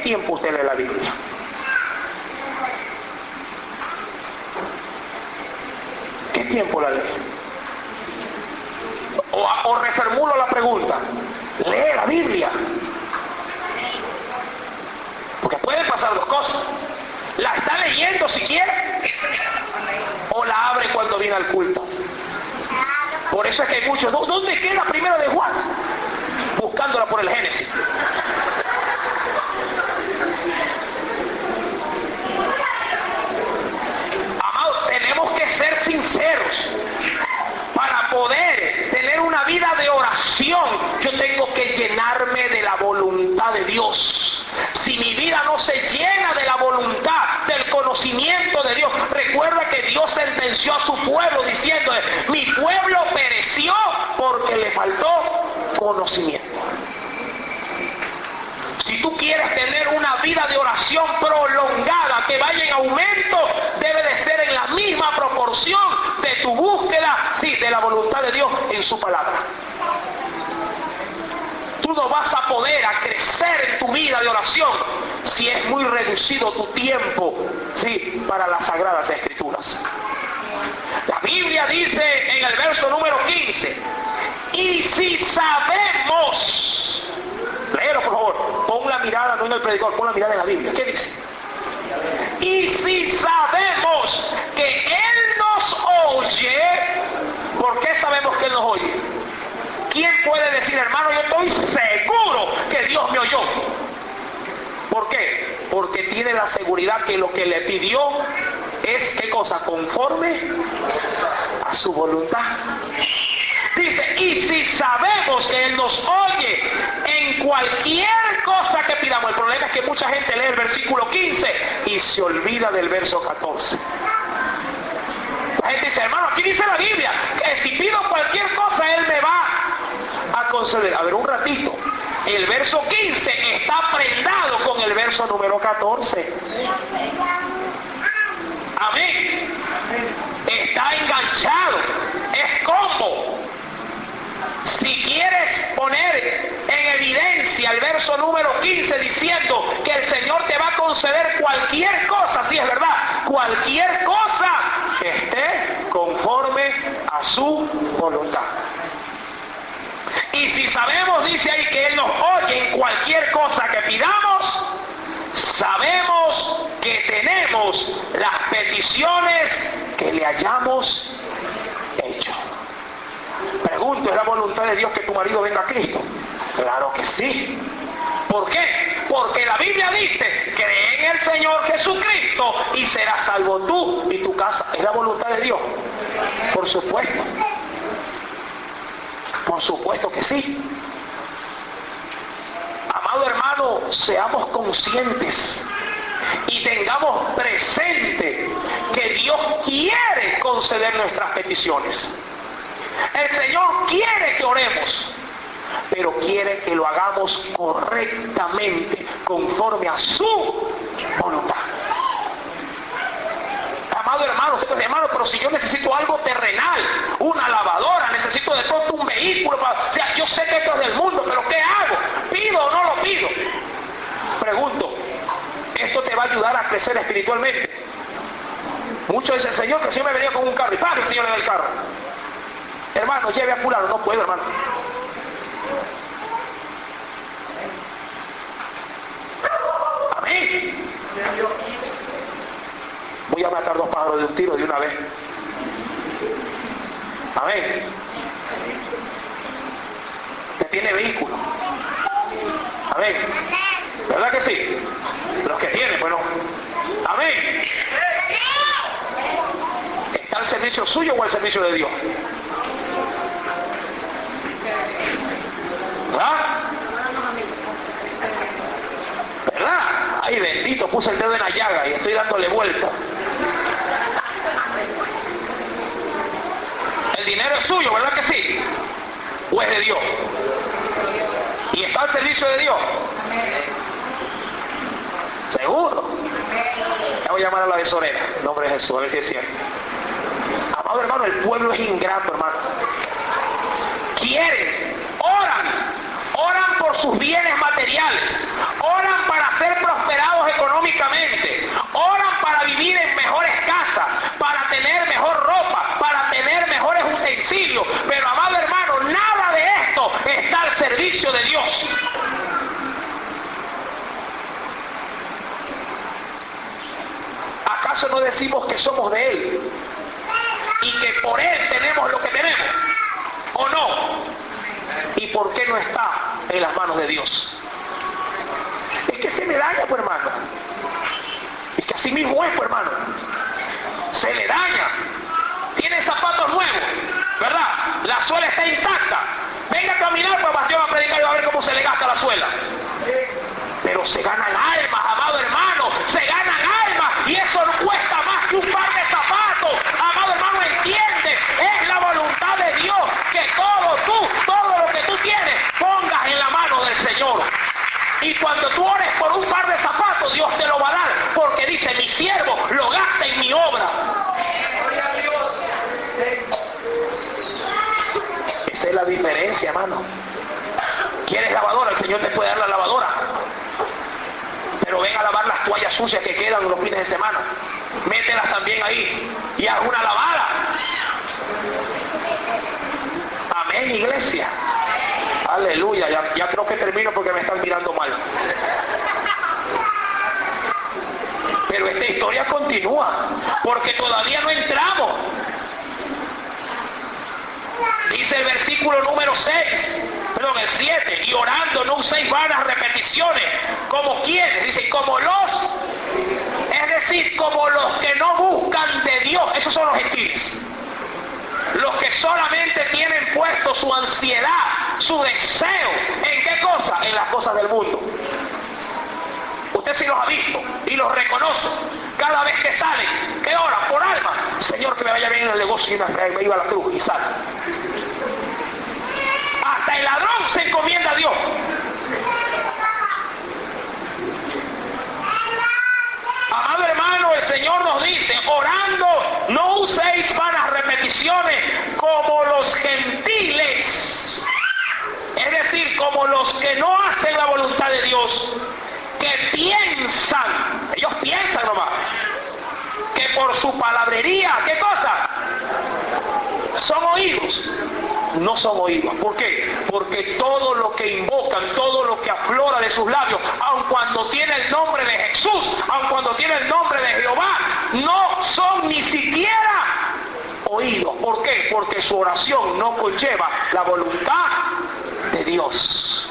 tiempo usted lee la Biblia? ¿Qué tiempo la lee? O reformulo la pregunta, ¿lee la Biblia? Porque pueden pasar dos cosas. ¿La está leyendo si quiere? ¿O la abre cuando viene al culto? Por eso es que hay muchos, ¿dónde queda Primera de Juan? Buscándola por el Génesis. Amados, tenemos que ser sinceros. Para poder tener una vida de oración, yo tengo que llenarme de la voluntad de Dios. Si mi vida no se llena de la voluntad, del conocimiento de Dios, recuerda que Dios sentenció a su pueblo diciendo, mi pueblo pereció porque le faltó conocimiento. Si tú quieres tener una vida de oración prolongada, que vaya en aumento, debe de ser en la misma proporción de tu búsqueda, sí, de la voluntad de Dios en su palabra. Tú no vas a poder crecer en tu vida de oración si es muy reducido tu tiempo, sí, para las Sagradas Escrituras. La Biblia dice en el verso número 15, y si sabemos, léelo por favor, pon la mirada, no en el predicador, pon la mirada en la Biblia. ¿Qué dice? Y si sabemos que Él nos oye, ¿por qué sabemos que Él nos oye? ¿Quién puede decir, hermano, yo estoy seguro que Dios me oyó? ¿Por qué? Porque tiene la seguridad que lo que le pidió es, ¿qué cosa? Conforme a su voluntad. Dice, y si sabemos que Él nos oye en cualquier cosa que pidamos. El problema es que mucha gente lee el versículo 15 y se olvida del verso 14. La gente dice, hermano, aquí dice la Biblia que si pido cualquier cosa Él me va a conceder. A ver, un ratito. El verso 15 está prendado con el verso número 14. Amén. Está enganchado. Es combo. Si quieres poner en evidencia el verso número 15 diciendo que el Señor te va a conceder cualquier cosa, sí es verdad, cualquier cosa que esté conforme a su voluntad. Y si sabemos, dice ahí, que Él nos oye en cualquier cosa que pidamos, sabemos que tenemos las peticiones que le hayamos hecho. Pregunto, ¿es la voluntad de Dios que tu marido venga a Cristo? Claro que sí. ¿Por qué? Porque la Biblia dice, cree en el Señor Jesucristo y serás salvo tú y tu casa. ¿Es la voluntad de Dios? Por supuesto. Por supuesto que sí. Amado hermano, seamos conscientes y tengamos presente que Dios quiere conceder nuestras peticiones. El Señor quiere que oremos, pero quiere que lo hagamos correctamente, conforme a su voluntad. Amado hermano, usted dice, hermano, pero si yo necesito algo terrenal, una lavadora, necesito de pronto un vehículo, o sea, yo sé que esto es del mundo, pero ¿qué hago? ¿Pido o no lo pido? Pregunto, ¿esto te va a ayudar a crecer espiritualmente? Muchos dicen, Señor, que el Señor me venía con un carro, y pague el Señor en el carro. Hermano, lleve a fulano, no puedo, hermano. Amén. Voy a matar dos pájaros de un tiro de una vez. Amén. Que tiene vehículo. Amén. ¿Verdad que sí? Los que tienen, bueno. Amén. ¿Está al servicio suyo o al servicio de Dios? ¿Verdad? ¿Verdad? Ay, bendito, puse el dedo en la llaga y estoy dándole vuelta. El dinero es suyo, ¿verdad que sí? ¿O es de Dios? ¿Y está al servicio de Dios? ¿Seguro? Ya voy a llamar a la tesorera, en nombre de Jesús, a ver si es cierto. Amado hermano, el pueblo es ingrato, hermano. Quieren, oran por sus bienes materiales, oran para ser prosperados económicamente, oran para vivir en mejores casas, para tener mejor ropa, para tener mejores utensilios, pero amado hermano, nada de esto está al servicio de Dios. ¿Acaso no decimos que somos de Él y que por Él tenemos lo que tenemos? ¿O no? ¿Y por qué no está en las manos de Dios? Es que se le daña, pues hermano. Es que así mismo es, pues hermano. Se le daña. Tiene zapatos nuevos, ¿verdad? La suela está intacta. Venga a caminar, pues Bastión a predicar y va a ver cómo se le gasta la suela. Pero se ganan almas, amado hermano. Se ganan almas. Y eso no cuesta más que un par de zapatos. Amado hermano, entiende. Es la voluntad de Dios que todo lo que tú tienes, pongas en la mano del Señor. Y cuando tú ores por un par de zapatos, Dios te lo va a dar. Porque dice, mi siervo lo gasta en mi obra. Esa es la diferencia, hermano. ¿Quieres lavadora? El Señor te puede dar la lavadora. Pero ven a lavar las toallas sucias que quedan los fines de semana. Mételas también ahí y haz una lavada. Amén, iglesia. Aleluya. Ya creo que termino porque me están mirando mal. Pero esta historia continúa porque todavía no entramos. Dice el versículo número 7, y orando no uséis vanas repeticiones, como quienes, dice, como es decir, como los que no buscan de Dios, esos son los gentiles, los que solamente tienen puesto su ansiedad, su deseo, ¿en qué cosa? En las cosas del mundo. Usted sí los ha visto y los reconoce. Cada vez que salen, ¿qué oran? Por alma. Señor, que me vaya bien en el negocio y me iba a la cruz y sale. Hasta el ladrón se encomienda a Dios. Amado hermano, el Señor nos dice, orando, no uséis vanas repeticiones como los gentiles. Es decir, como los que no hacen la voluntad de Dios, que piensan, ellos piensan nomás, que por su palabrería, ¿qué cosa? Son oídos. No son oídos. ¿Por qué? Porque todo lo que invocan, todo lo que aflora de sus labios, aun cuando tiene el nombre de Jesús, aun cuando tiene el nombre de Jehová, no son ni siquiera oídos. ¿Por qué? Porque su oración no conlleva la voluntad de Dios.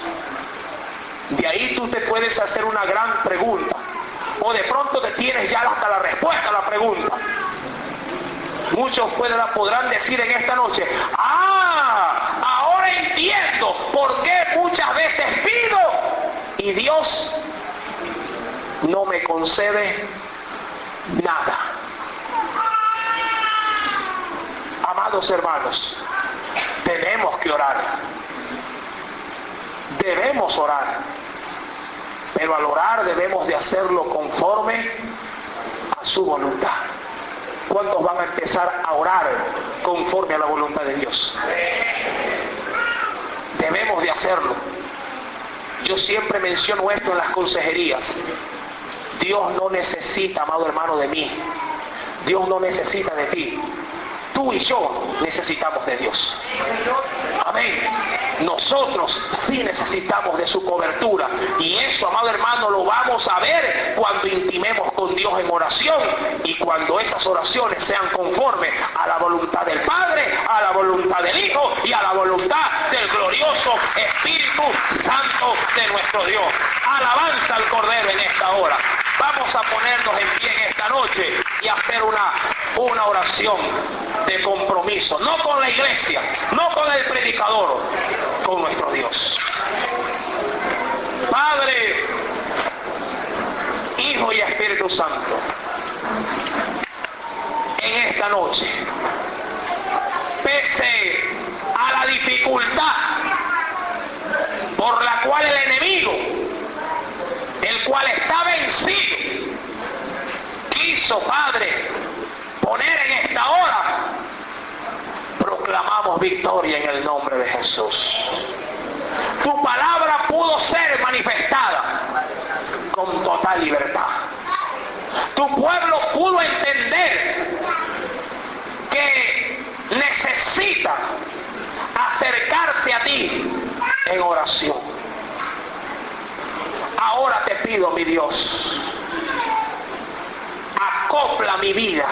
De ahí tú te puedes hacer una gran pregunta. O de pronto te tienes ya hasta la respuesta a la pregunta. Muchos podrán decir en esta noche, ahora entiendo por qué muchas veces pido y Dios no me concede nada. Amados hermanos, tenemos que orar. Debemos orar. Pero al orar debemos de hacerlo conforme a su voluntad. ¿Cuántos van a empezar a orar conforme a la voluntad de Dios? Debemos de hacerlo. Yo siempre menciono esto en las consejerías. Dios no necesita, amado hermano, de mí. Dios no necesita de ti. Tú y yo necesitamos de Dios. Amén. Nosotros sí necesitamos de su cobertura. Y eso, amado hermano, lo vamos a ver cuando intimemos con Dios en oración. Y cuando esas oraciones sean conformes a la voluntad del Padre, a la voluntad del Hijo y a la voluntad del glorioso Espíritu Santo de nuestro Dios. Alabanza al Cordero en esta hora. Vamos a ponernos en pie en esta noche y hacer una oración de compromiso, no con la iglesia, no con el predicador, con nuestro Dios. Padre, Hijo y Espíritu Santo, en esta noche, pese a la dificultad por la cual el enemigo, el cual está vencido, quiso, Padre, poner en esta hora, proclamamos victoria en el nombre de Jesús. tu palabra pudo ser manifestada con total libertad. Tu pueblo pudo entender que necesita acercarse a ti en oración. Ahora te pido, mi Dios, acopla mi vida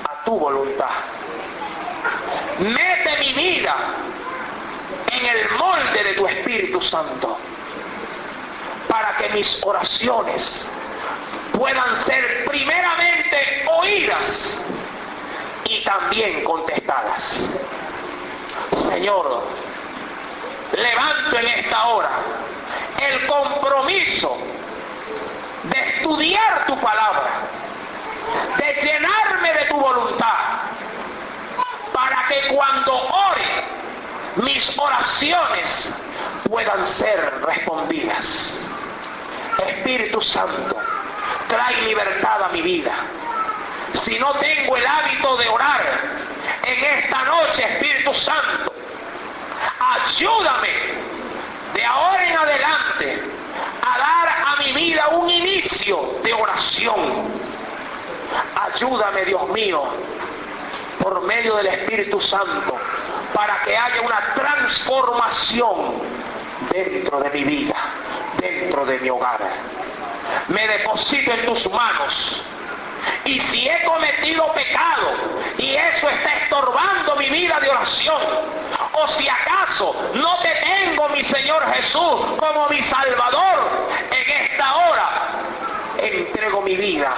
a tu voluntad. Mete mi vida en el molde de tu Espíritu Santo, para que mis oraciones puedan ser primeramente oídas y también contestadas. Señor, levanto en esta hora el compromiso de estudiar tu palabra, de llenarme de tu voluntad, para que cuando ore, mis oraciones puedan ser respondidas. Espíritu Santo, trae libertad a mi vida. Si no tengo el hábito de orar, en esta noche, Espíritu Santo, ayúdame de ahora en adelante a dar a mi vida un inicio de oración. Ayúdame, Dios mío, por medio del Espíritu Santo, para que haya una transformación dentro de mi vida, dentro de mi hogar. Me deposito en tus manos, y si he cometido pecado y eso está estorbando mi vida de oración, o si acaso no te tengo, mi Señor Jesús, como mi Salvador, en esta hora entrego mi vida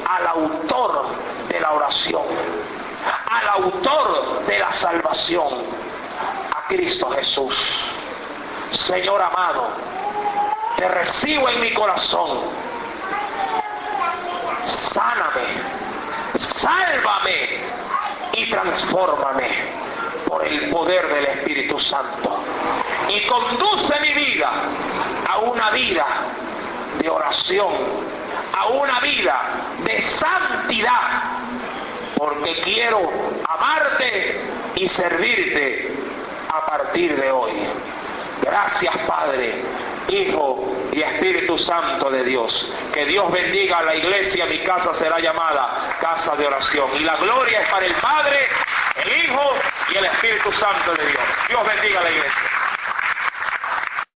al autor de la oración, al autor de la salvación, a Cristo Jesús. Señor amado, te recibo en mi corazón. Sáname, sálvame y transfórmame por el poder del Espíritu Santo, y conduce mi vida a una vida de oración, a una vida de santidad, porque quiero amarte y servirte a partir de hoy. Gracias, Padre, Hijo y Espíritu Santo de Dios. Que Dios bendiga a la iglesia. Mi casa será llamada casa de oración, y la gloria es para el Padre, el Hijo y el Espíritu Santo de Dios. Dios bendiga a la iglesia.